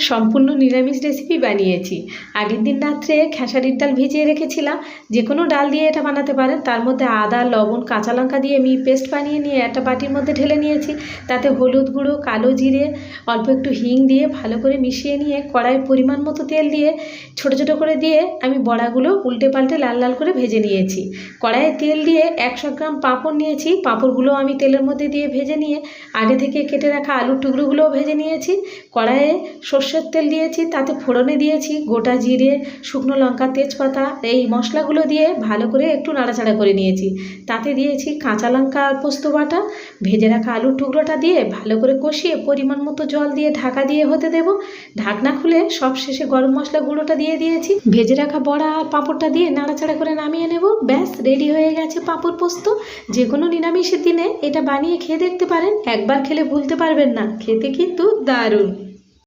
সম্পূর্ণ নিরামিষ রেসিপি বানিয়েছি। আগের দিন রাত্রে খেসারির ডাল ভিজিয়ে রেখেছিলাম। যে কোনো ডাল দিয়ে এটা বানাতে পারেন। তার মধ্যে আদা, লবণ, কাঁচা লঙ্কা দিয়ে আমি পেস্ট বানিয়ে নিয়ে একটা বাটির মধ্যে ঢেলে নিয়েছি। তাতে হলুদ গুঁড়ো, কালো জিরে, অল্প একটু হিং দিয়ে ভালো করে মিশিয়ে নিয়ে কড়াই পরিমাণ মতো তেল দিয়ে ছোটো ছোটো করে দিয়ে আমি বড়াগুলো উল্টে পাল্টে লাল লাল করে ভেজে নিয়েছি। কড়াইয়ে তেল দিয়ে 100 গ্রাম পাঁপড় নিয়েছি। পাঁপড়গুলো আমি তেলের মধ্যে দিয়ে ভেজে নিয়ে আগে থেকে কেটে রাখা আলুর টুকরোগুলোও ভেজে নিয়েছি। কড়াইয়ে সর্ষের তেল দিয়েছি, তাতে ফোড়নে দিয়েছি গোটা জিরে, শুকনো লঙ্কা, তেজপাতা, এই মশলাগুলো দিয়ে ভালো করে একটু নাড়াচাড়া করে নিয়েছি। তাতে দিয়েছি কাঁচা লঙ্কা আর পোস্ত বাটা, ভেজে রাখা আলুর টুকরোটা দিয়ে ভালো করে কষিয়ে পরিমাণ মতো জল দিয়ে ঢাকা দিয়ে হতে দেব। ঢাকনা খুলে সব শেষে গরম মশলা গুঁড়োটা দিয়ে দিয়েছি। ভেজে রাখা বড়া আর পাঁপড়টা দিয়ে নাড়াচাড়া করে নামিয়ে নেব। ব্যাস, রেডি হয়ে গেছে পাঁপড় পোস্ত। যে কোনো নিরামিষের দিনে এটা বানিয়ে খেয়ে দেখতে পারেন। একবার খেলে ভুলতে পারবেন না, খেতে কিন্তু দারুণ।